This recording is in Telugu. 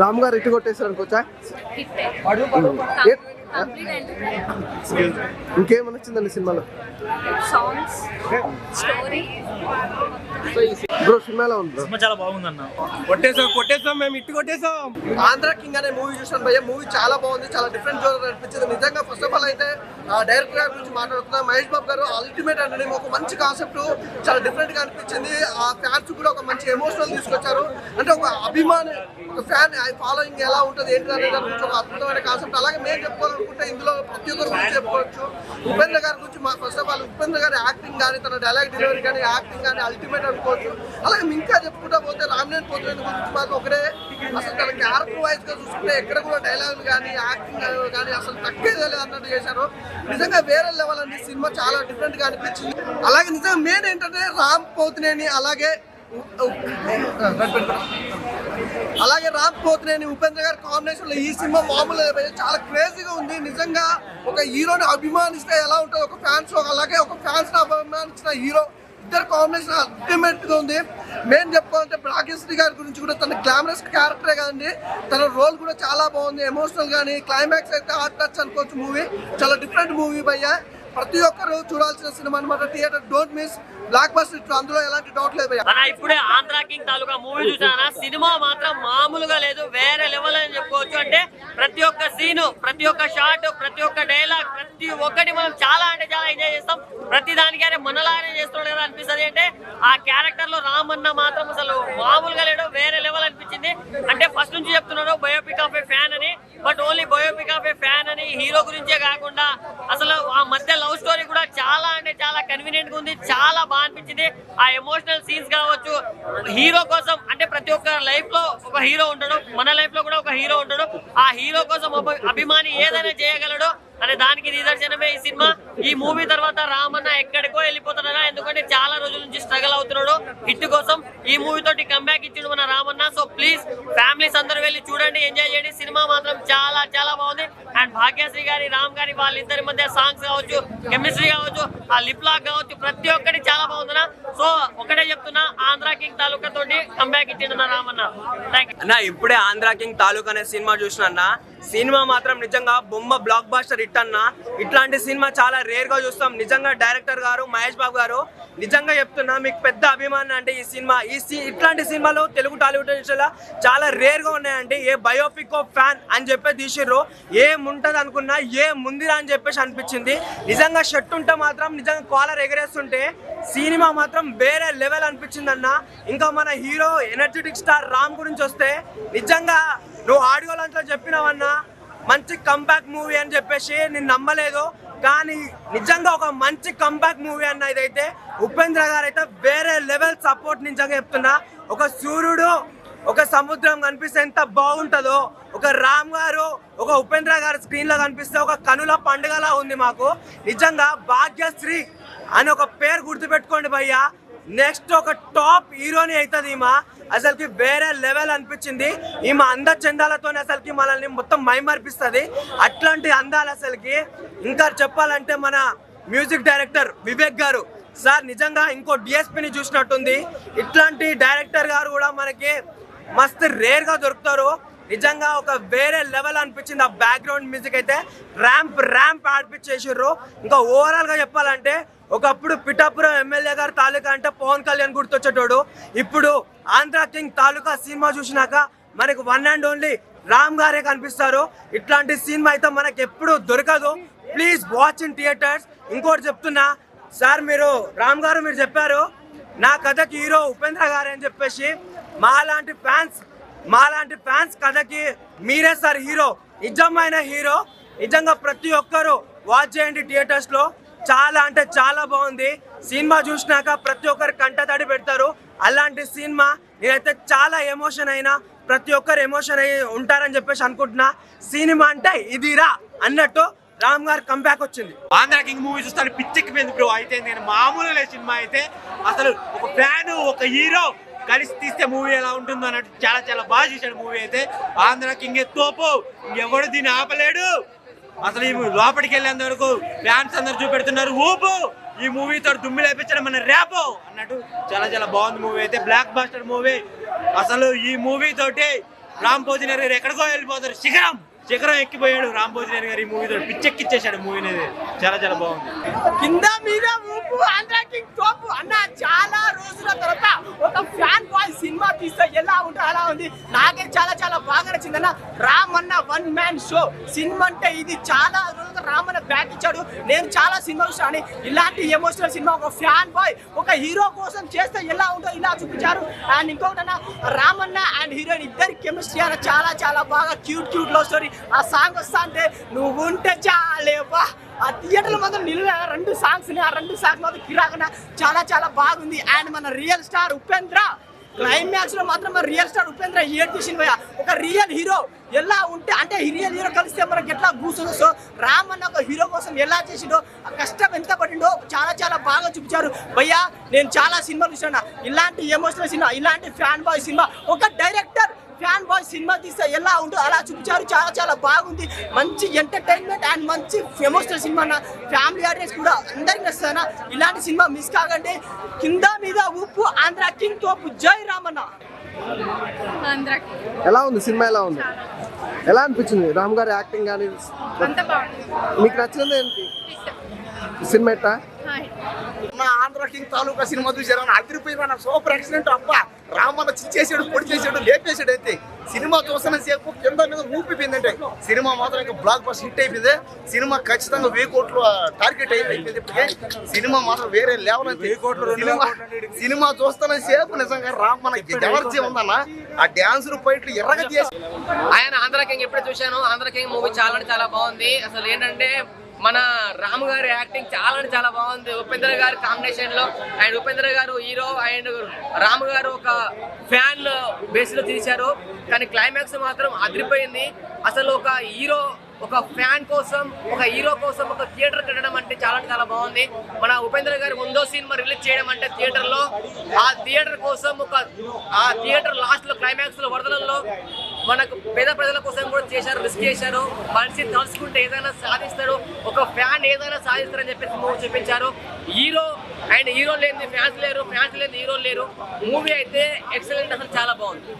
రామ్ గారు ఇటు కొట్టేసారు అనుకోవచ్చా? ఇంకేమని వచ్చిందండి సినిమాలో? Songs, story. బ్రో సినిమాలో ఉంది బ్రో. సినిమా చాలా బాగుందన్న. కొట్టేసాం మేము ఇట్టు కొట్టేసాం. ఆంధ్ర కింగ్ అనే మూవీ చూసాను భయ్య. మూవీ చాలా బాగుంది, చాలా డిఫరెంట్ జోనర్ అనిపించింది నిజంగా. ఫస్ట్ ఆఫ్ ఆల్ అయితే డైరెక్టర్ గారి గురించి మాట్లాడుతున్నా. మహేష్ బాబు గారు అల్టిమేట్ అంటే ఒక మంచి కాన్సెప్ట్, చాలా డిఫరెంట్ గా అనిపించింది. ఆ ఫ్యాన్స్ కూడా ఒక మంచి ఎమోషనల్ తీసుకొచ్చారు. అంటే ఒక అభిమాని, ఒక ఫ్యాన్ ఫాలోయింగ్ ఎలా ఉంటుంది ఏంటి అనే దాని గురించి ఒక అద్భుతమైన కాన్సెప్ట్. అలాగే మేము చెప్పుకోవాలనుకుంటే ఇందులో ప్రతి ఒక్కరి గురించి చెప్పుకోవచ్చు. ఉపేంద్ర గారి గురించి ఫస్ట్ ఆఫ్ ఆల్ ఉపేంద్ర గారి యాక్టింగ్ కానీ, తన డైలాగ్ డెలివరీ కానీ, యాక్టింగ్ కానీ అల్టిమేట్ అనుకోవచ్చు. అలాగే ఇంకా చెప్పుకుంటా పోతే రామినేని పోతున్న గురించి మాత్రం ఒకటే, అసలు తన క్యారెక్టర్ వైజ్ గా చూసుకుంటే ఎక్కడ కూడా డైలాగులు కానీ యాక్టింగ్ కానీ అసలు తగ్గేదే లేదు అన్నట్టు చేశారు. నిజంగా వేరే లెవెల్ అండి. సినిమా చాలా డిఫరెంట్ గా అనిపించింది. అలాగే నిజంగా మెయిన్ ఏంటంటే రామ్ పోతినేని అలాగే రామ్ పోతినేని ఉపేంద్ర గారి కాంబినేషన్ లో ఈ సినిమా మామూలు చాలా క్రేజీగా ఉంది. నిజంగా ఒక హీరోని అభిమానిస్తే ఎలా ఉంటుంది ఒక ఫ్యాన్స్, అలాగే ఒక ఫ్యాన్స్ అభిమానించిన హీరో ఇద్దరు కాంబినేషన్ అల్టిమేట్ గా ఉంది. మెయిన్ చెప్పుకోవాలంటే భాగ్యశ్రీ గారి గురించి కూడా తన గ్లామరస్ క్యారెక్టరే కదండి, తన రోల్ కూడా చాలా బాగుంది. ఎమోషనల్ గానీ క్లైమాక్స్ అయితే హార్ట్ టచ్ అనుకోవచ్చు. మూవీ చాలా డిఫరెంట్ మూవీ భయ్యా. ప్రతి ఒక్కరు చూడాల్సిన సినిమా అనమాట. Theatre don't miss. Block buster, అందులో ఎలాంటి డౌట్ లేదు భయ్యా. ఇప్పుడే ఆంధ్ర కింగ్ తాలూకా మూవీ చూసానా, సినిమా మాత్రం మామూలుగా లేదు, వేరే లెవెల్ అని చెప్పుకోవచ్చు. అంటే ప్రతి ఒక్క సీను, ప్రతి ఒక్క షాట్, ప్రతి ఒక్క డైలాగ్, ప్రతి ఒక్కటి మనం చాలా అంటే చాలా ఎంజాయ్ చేస్తాం. ప్రతి దానికి అరే మనలానే చేస్తున్నాడు కదా అనిపిస్తుంది. అంటే ఆ క్యారెక్టర్ లో రామ్ అన్న మాత్రం అసలు మామూలుగా లేడు, వేరే లెవెల్ అనిపించింది. అంటే ఫస్ట్ నుంచి చెప్తున్నారు బయోపిక్ ఆఫ్ ఏ ఫ్యాన్ అని, but only biopic of A fan అని హీరో గురించే కాకుండా అసలు ఆ మధ్య లవ్ స్టోరీ కూడా చాలా అంటే చాలా కన్వీనియంట్ గా ఉంది. చాలా బాగా అనిపించింది. ఆ ఎమోషనల్ సీన్స్ కావచ్చు, హీరో కోసం అంటే ప్రతి ఒక్క లైఫ్ లో ఒక హీరో ఉంటాడు, మన లైఫ్ లో కూడా ఒక హీరో ఉంటాడు. ఆ హీరో కోసం అభిమాని ఏదైనా చేయగలడు అనే దానికి నిదర్శనమే ఈ సినిమా. ఈ మూవీ తర్వాత రామన్న ఎక్కడికో వెళ్ళిపోతున్నాడా, ఎందుకంటే చాలా రోజుల నుంచి స్ట్రగల్ అవుతున్నాడు హిట్ కోసం. ఈ మూవీ తోటి కంబ్యాక్ ఇచ్చిండు మన రామన్న. సో ప్లీజ్ ఫ్యామిలీస్ అందరూ వెళ్ళి చూడండి, ఎంజాయ్ చేయండి. సినిమా మాత్రం చాలా చాలా బాగుంది. అండ్ భాగ్యశ్రీ గారి, రామ్ గారి వాళ్ళిద్దరి మధ్య సాంగ్స్ కావచ్చు, కెమిస్ట్రీ కావచ్చు, ఆ లిప్ లాక్ కావచ్చు, ప్రతి ఒక్కటి చాలా బాగుందినా. సో ఒకటే చెప్తున్నా, ఆంధ్ర కింగ్ తాలూకా తోటి కంబ్యాక్ ఇచ్చిండు నా రామన్న. థ్యాంక్ యూ అన్న. ఇప్పుడే ఆంధ్ర కింగ్ తాలూకా అనే సినిమా చూసిన సినిమా మాత్రం నిజంగా బొమ్మ బ్లాక్ బాస్టర్ హిట్ అన్న. ఇట్లాంటి సినిమా చాలా రేర్ గా చూస్తాం. నిజంగా డైరెక్టర్ గారు మహేష్ బాబు గారు నిజంగా చెప్తున్నా మీకు పెద్ద అభిమానం అంటే ఈ సినిమా. ఇట్లాంటి సినిమాలు తెలుగు టాలీవుడ్ ఇండస్ట్రీలో చాలా రేర్ గా ఉన్నాయండి. ఏ బయోపిక్ ఆఫ్ ఫ్యాన్ అని చెప్పి తీసిర్రు, ఏముంటది అనుకున్నా ఏముందిరా అని చెప్పేసి అనిపించింది. నిజంగా షర్ట్ ఉంటే మాత్రం నిజంగా కాలర్ ఎగరేస్తుంటే సినిమా మాత్రం వేరే లెవెల్ అనిపించింది అన్న. ఇంకా మన హీరో ఎనర్జెటిక్ స్టార్ రామ్ గురించి వస్తే నిజంగా నువ్వు ఆడియో లాంచ్లో చెప్పినావన్నా మంచి కంబ్యాక్ మూవీ అని చెప్పేసి నేను నమ్మలేదు, కానీ నిజంగా ఒక మంచి కంబ్యాక్ మూవీ అన్న ఇదైతే. ఉపేంద్ర గారు అయితే వేరే లెవెల్ సపోర్ట్ నిజంగా చెప్తున్నా. ఒక సూర్యుడు, ఒక సముద్రం కనిపిస్తే ఎంత బాగుంటుందో, ఒక రామ్ గారు, ఒక ఉపేంద్ర గారు స్క్రీన్ లో కనిపిస్తే ఒక కనుల పండుగలా ఉంది మాకు. నిజంగా భాగ్యశ్రీ అని ఒక పేరు గుర్తుపెట్టుకోండి భయ్యా. నెక్స్ట్ ఒక టాప్ హీరోని అవుతుంది ఈమె. అసలుకి వేరే లెవెల్ అనిపించింది. ఈమె అంద చందాలతో అసలుకి మనల్ని మొత్తం మైమర్పిస్తుంది. అట్లాంటి అందాలు అసలుకి. ఇంకా చెప్పాలంటే మన మ్యూజిక్ డైరెక్టర్ వివేక్ గారు సార్ నిజంగా ఇంకో డిఎస్పీని చూసినట్టుంది. ఇట్లాంటి డైరెక్టర్ గారు కూడా మనకి మస్తు రేర్ గా దొరుకుతారు. నిజంగా ఒక వేరే లెవెల్ అనిపించింది. ఆ బ్యాక్గ్రౌండ్ మ్యూజిక్ అయితే ర్యాంప్ ఆడిపించేసారు. ఇంకా ఓవరాల్ గా చెప్పాలంటే ఒకప్పుడు పిఠాపురం ఎమ్మెల్యే గారు తాలూకా అంటే పవన్ కళ్యాణ్ గుర్తొచ్చేటోడు. ఇప్పుడు ఆంధ్ర కింగ్ తాలూకా సినిమా చూసినాక మనకు వన్ అండ్ ఓన్లీ రామ్ గారే కనిపిస్తారు. ఇట్లాంటి సినిమా అయితే మనకి ఎప్పుడు దొరకదు. Please watch in theatres. ఇంకోటి చెప్తున్నా సార్, మీరు రామ్ గారు మీరు చెప్పారు నా కథకి హీరో ఉపేంద్ర గారు అని చెప్పేసి. మాలాంటి ఫ్యాన్స్ కథకి మీరే సార్ హీరో, నిజమైన హీరో. నిజంగా ప్రతి ఒక్కరు వాచ్ చేయండి థియేటర్స్ లో. చాలా అంటే చాలా బాగుంది. సినిమా చూసినాక ప్రతి ఒక్కరు కంటతడి పెడతారు. అలాంటి సినిమా నేనైతే చాలా ఎమోషన్ అయినా, ప్రతి ఒక్కరు ఎమోషన్ అయ్యి ఉంటారని చెప్పేసి అనుకుంటున్నా. సినిమా అంటే ఇదిరా అన్నట్టు రామ్ గారు కంబ్యాక్ వచ్చింది. ఆంధ్ర కింగ్ మూవీ చూస్తాను పిచ్చెక్కిపోయింది బ్రో. అయితే నేను మామూలు లేదు సినిమా అయితే. అసలు ఒక ఫ్యాన్, ఒక హీరో కలిసి తీస్తే మూవీ ఎలా ఉంటుందో అన్నట్టు చాలా చాలా బాగా చేశాడు మూవీ అయితే. ఆంధ్ర కింగ్ తోపు, ఇంకెవడు దీన్ని ఆపలేడు. అసలు ఈ లోపలికి వెళ్ళేంత వరకు ఫ్యాన్స్ అందరు చూపెడుతున్నారు ఊపు. ఈ మూవీతో దుమ్మి లేపించడం మన ర్యాపో అన్నట్టు చాలా చాలా బాగుంది మూవీ అయితే. Blockbuster movie. అసలు ఈ మూవీ తోటి రామ్ భోజనర్ గారు ఎక్కడికో వెళ్ళిపోతారు, శిఖరం ఎక్కిపోయాడు రామ్ భోజనర్ గారు ఈ మూవీతో, పిచ్చెక్కిచ్చేసాడు మూవీ అనేది. చాలా చాలా బాగుంది. కింద మీద ఊపు ఆంధ్రా కింగ్ తోపు అన్న, చాలా రోజుల తర్వాత ఒక ఫ్యాన్ బాయ్ సినిమా తీస్తే ఎలా ఉంటే అలా ఉంది. నాకే చాలా చాలా బాగా నచ్చింది అన్న. రామ్ అన్న వన్ మ్యాన్ షో సినిమా అంటే ఇది. చాలా రోజులు రామ్ అన్న బ్యాక్ ఇచ్చాడు. నేను చాలా సినిమాలు చూసాను, ఇలాంటి ఎమోషనల్ సినిమా ఒక ఫ్యాన్ బాయ్ ఒక హీరో కోసం చేస్తే ఎలా ఉంటుందో ఇలా చూపించారు. అండ్ ఇంకొకటి అన్న, రామ్ అన్న అండ్ హీరోయిన్ ఇద్దరి కెమిస్ట్రీ అన్న చాలా చాలా బాగా క్యూట్ లవ్ స్టోరీ. ఆ సాంగ్ వస్తా అంటే నువ్వు ఉంటే చాలేవా, ఆ థియేటర్లో మాత్రం నిలువ 2 సాంగ్స్ ఆ 2 సాంగ్స్ మాత్రం కిరాకన చాలా చాలా బాగుంది. అండ్ మన రియల్ స్టార్ ఉపేంద్ర క్లైమాక్స్ లో మాత్రం మన రియల్ స్టార్ ఉపేంద్ర ఏడ్ చేసింది భయ్య. ఒక రియల్ హీరో ఎలా ఉంటే అంటే రియల్ హీరో కలిస్తే మనకి ఎట్లా కూర్చుందో, సో రామ్ అన్న ఒక హీరో కోసం ఎలా చేసిండో, ఆ కష్టం ఎంత పడిండో చాలా చాలా బాగా చూపించారు భయ్యా. నేను చాలా సినిమాలు చూసాను, ఇలాంటి ఎమోషనల్ సినిమా, ఇలాంటి ఫ్యాన్ బాయ్ సినిమా ఒక డైరెక్టర్ ఫ్యాన్ బాయ్ సినిమా తీస్తే ఎలా ఉంటుందో అలా చూపించారు. చాలా చాలా బాగుంది, మంచి ఎంటర్టైన్మెంట్ అండ్ మంచి ఎమోషనల్ సినిమా అన్న. ఫ్యామిలీ ఆడియన్స్ కూడా అందరికి నచ్చుతానా, ఇలాంటి సినిమా మిస్ కాకండి. కింద మీద ఊపు ఆంధ్ర కింగ్ తోపు జై రామన్న. ఎలా ఉంది సినిమా? ఎలా ఉంది? ఎలా అనిపించింది రామ్ గారి యాక్టింగ్ కానీ? మీకు నచ్చింది ఏంటి సినిమా? ఎట్టా నా ఆంధ్ర కింగ్ తాలూకా సినిమా చూసారు, అదిరిపోయిన సూపర్ యాక్సిడెంట్. అబ్బా రామన్న చిచ్చేసాడు, పొడి చేసాడు, లేపేసాడు. అయితే సినిమా చూస్తున్న సేపు కింద మీద ఊపిపోయిందంటే సినిమా మాత్రం ఇంకా బ్లాక్ బస్టర్ హిట్ అయిపోయింది. సినిమా ఖచ్చితంగా 1000 కోట్లు టార్గెట్ అయిపోయింది. సినిమా మాత్రం వేరే లెవెల్ అంతే. సినిమా చూస్తున్న సేపు నిజంగా రామన్న ఎనర్జీ ఉందన్న. ఆ డాన్సులు ఫైట్లు ఎర్రగా చేసి ఆయన ఆంధ్ర కింగ్ ఎప్పుడే చూశాను. ఆంధ్ర కింగ్ మూవీ చాలా అంటే చాలా బాగుంది. అసలు ఏంటంటే మన రామ్ గారి యాక్టింగ్ చాలా అంటే చాలా బాగుంది. ఉపేంద్ర గారి కాంబినేషన్ లో, అండ్ ఉపేంద్ర గారు హీరో అండ్ రామ్ గారు ఒక ఫ్యాన్ బేస్ లో తీశారు. కానీ క్లైమాక్స్ మాత్రం అదిరిపోయింది. అసలు ఒక హీరో ఒక ఫ్యాన్ కోసం, ఒక హీరో కోసం ఒక థియేటర్ కట్టడం అంటే చాలా బాగుంది. మన ఉపేంద్ర గారి 1వ సినిమా రిలీజ్ చేయడం అంటే థియేటర్ లో, ఆ థియేటర్ కోసం ఆ థియేటర్ లాస్ట్ లో క్లైమాక్స్ లో వరదలలో మనకు పేద ప్రజల కోసం కూడా చేశారు, రిస్క్ చేశారు. మనిషి తలుచుకుంటే ఏదైనా సాధిస్తారు, ఒక ఫ్యాన్ ఏదైనా సాధిస్తారని చెప్పేసి మూవీ చూపించారు. హీరో అండ్ హీరో లేని ఫ్యాన్స్ లేరు, ఫ్యాన్స్ లేని హీరో లేరు. మూవీ అయితే ఎక్సలెంట్, అసలు చాలా బాగుంది.